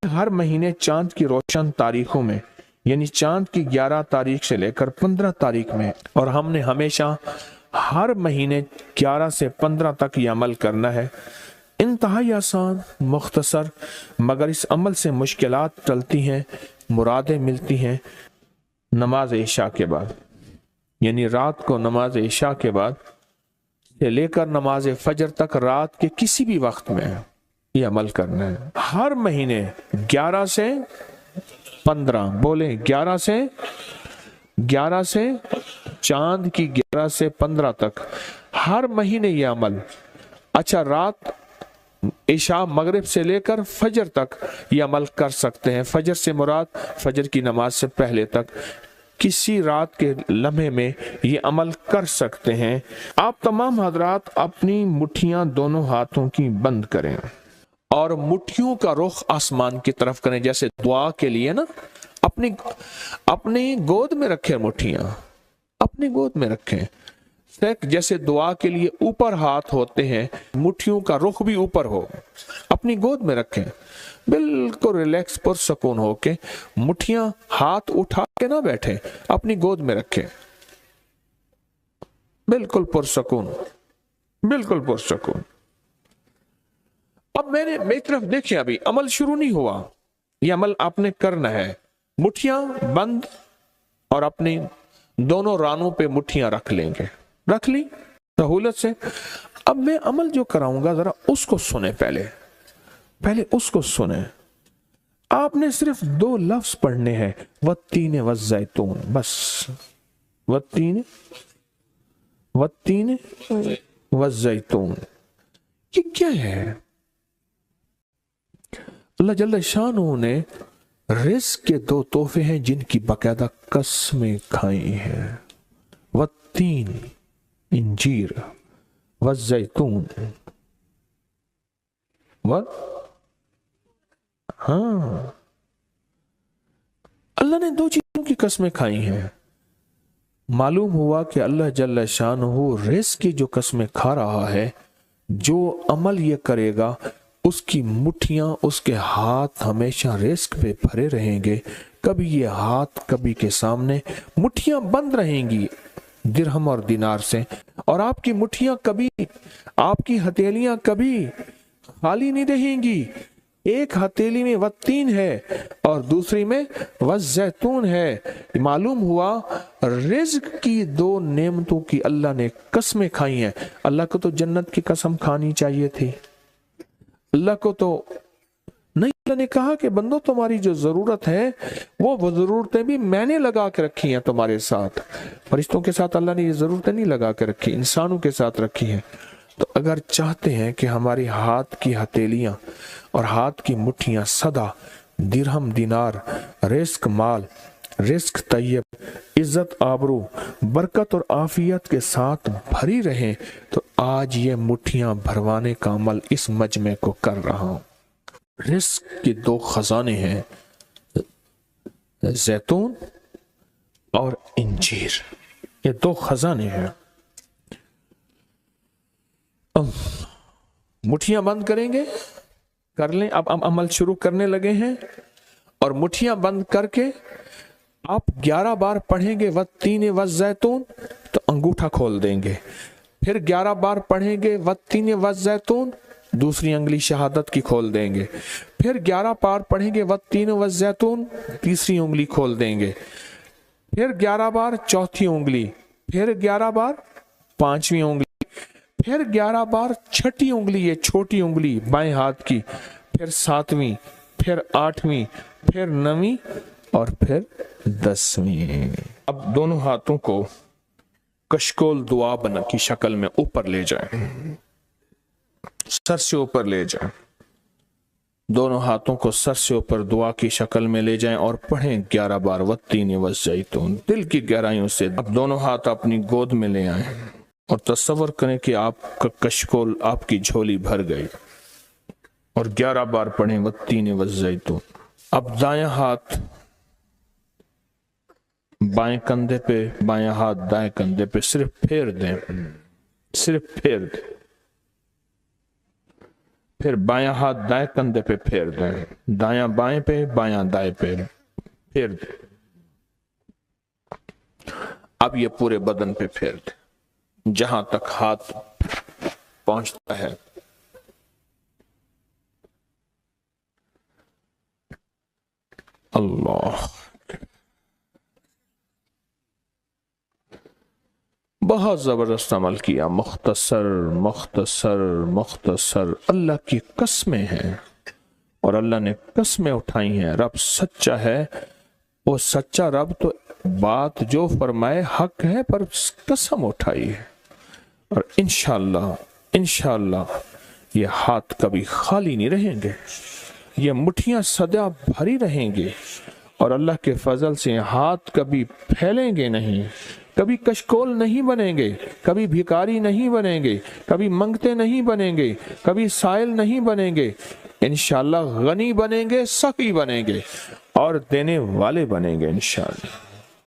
हर महीने चांद की रोशन तारीखों में, यानी चांद की 11 तारीख से लेकर 15 तारीख में, और हमने हमेशा हर महीने 11 से 15 तक ये अमल करना है। इंतहाई आसान, मुख्तसर, मगर इस अमल से मुश्किलात टलती हैं, मुरादें मिलती हैं। नमाज इशा के बाद, यानी रात को नमाज इशा के बाद से लेकर नमाज फजर तक रात के किसी भी वक्त में ये अमल करना है। हर महीने 11 से 15, बोले 11 से चांद की 11 से 15 तक हर महीने ये अमल। अच्छा, रात इशा मगरिब से लेकर फजर तक ये अमल कर सकते हैं। फजर से मुराद फजर की नमाज से पहले तक किसी रात के लम्हे में ये अमल कर सकते हैं। आप तमाम हजरात अपनी मुट्ठियां दोनों हाथों की बंद करें और मुट्ठियों का रुख आसमान की तरफ करें, जैसे दुआ के लिए ना अपनी गोद में रखें, मुट्ठियां अपनी गोद में रखें। जैसे दुआ के लिए ऊपर हाथ होते हैं, मुट्ठियों का रुख भी ऊपर हो, अपनी गोद में रखें, बिल्कुल रिलैक्स पुरसकून होके। मुट्ठियां हाथ उठा के ना बैठे, अपनी गोद में रखें, बिल्कुल पुरसकून, बिल्कुल पुरसकून। अब मेरी तरफ देखिए, अभी अमल शुरू नहीं हुआ, यह अमल आपने करना है। मुट्ठियां बंद और अपनी दोनों रानों पे मुट्ठियां रख लेंगे, रख ली सहूलत से। अब मैं अमल जो कराऊंगा जरा उसको सुने, पहले उसको सुने। आपने सिर्फ 2 लफ्ज पढ़ने हैं, वत्तीन वज़ैतून, बस वत्तीन वज़ैतून। ये क्या है? अल्लाह जल्ल शानहू ने रिज़्क़ के 2 तोहफे हैं जिनकी बाकायदा कसमें खाई हैं। वत्तीन इंजीर, वज़ैतून, हाँ, अल्लाह ने 2 चीजों की कसमें खाई हैं। मालूम हुआ कि अल्लाह जल्ल शानहू रिज़्क़ की जो कसमें खा रहा है, जो अमल ये करेगा उसकी मुट्ठियां, उसके हाथ हमेशा रिज़्क़ पे भरे रहेंगे। कभी ये हाथ कभी के सामने, मुट्ठियां बंद रहेंगी दिरहम और दिनार से, और आपकी मुट्ठियां कभी, आपकी हथेलियां कभी खाली नहीं रहेंगी। एक हथेली में वत्तीन है और दूसरी में वज़ैतून है। मालूम हुआ रिज़्क़ की 2 नेमतों की अल्लाह ने कसमें खाई हैं। अल्लाह को तो जन्नत की कसम खानी चाहिए थी, अल्लाह को तो नहीं। अल्लाह ने कहा कि बंदो, तुम्हारी जो जरूरत है वो जरूरतें भी मैंने लगा के रखी हैं तुम्हारे साथ। फरिश्तों के साथ अल्लाह ने ये जरूरतें नहीं लगा के रखी, इंसानों के साथ रखी हैं। तो अगर चाहते हैं कि हमारी हाथ की हथेलियां और हाथ की मुट्ठियां सदा दिरहम, दिनार, रिज़्क़ माल, रिज़्क़ तैयब, इज्जत, आबरू, बरकत और आफियत के साथ भरी रहें, तो आज ये मुट्ठियां भरवाने का अमल इस मजमे को कर रहा हूं। रिज़्क़ के 2 खजाने हैं, जैतून और इंजीर, ये 2 खजाने हैं। मुट्ठियां बंद करेंगे, कर लें। अब अमल शुरू करने लगे हैं, और मुट्ठियां बंद करके आप 11 बार पढ़ेंगे वत्तीन वज़ैतून, तो अंगूठा खोल देंगे। फिर 11 बार पढ़ेंगे वत्तीन वज़ैतून, दूसरी अंगुली शहादत की खोल देंगे। फिर 11 बार पढ़ेंगे वत्तीन वज़ैतून, तीसरी उंगली खोल देंगे। फिर 11 बार चौथी उंगली, फिर 11 बार पांचवी उंगली, फिर 11 बार छठी उंगली, ये छोटी उंगली बाएं हाथ की, फिर 7वीं, फिर 8वीं, फिर 9वीं और फिर 10वीं। अब दोनों हाथों को कशकोल दुआ बना की शक्ल में ऊपर ले जाएं, सर से ऊपर ले जाएं। दोनों हाथों को सर से ऊपर दुआ की शक्ल में ले जाएं और पढ़ें 11 बार वत्तीन वज़ैतून, दिल की गहराइयों से। अब दोनों हाथ अपनी गोद में ले आएं और तसव्वुर करें कि आपका कशकोल, आपकी झोली भर गई, और 11 बार पढ़ें वत्तीन वज़ैतून। अब दायां हाथ बाएं कंधे पे, बायां हाथ दाएं कंधे पे, सिर्फ फेर दें, सिर्फ फेर दें। پھر بایاں ہاتھ دائیں کندھے پہ پھیر دیں، دایاں بائیں پہ، بایاں دائیں پہ پھیر دیں۔ اب یہ پورے بدن پہ پھیر دیں جہاں تک ہاتھ پہنچتا ہے۔ اللہ، بہت زبردست عمل کیا، مختصر مختصر مختصر۔ اللہ کی قسمیں ہیں اور اللہ نے قسمیں اٹھائی ہیں۔ رب سچا ہے، وہ سچا رب تو بات جو فرمائے حق ہے، پر قسم اٹھائی ہے۔ اور انشاءاللہ یہ ہاتھ کبھی خالی نہیں رہیں گے، یہ مٹھیاں سدا بھری رہیں گے، اور اللہ کے فضل سے ہاتھ کبھی پھیلیں گے نہیں، کبھی کشکول نہیں بنیں گے، کبھی بھکاری نہیں بنیں گے، کبھی منگتے نہیں بنیں گے، کبھی سائل نہیں بنیں گے، انشاءاللہ غنی بنیں گے، سخی بنیں گے اور دینے والے بنیں گے انشاءاللہ۔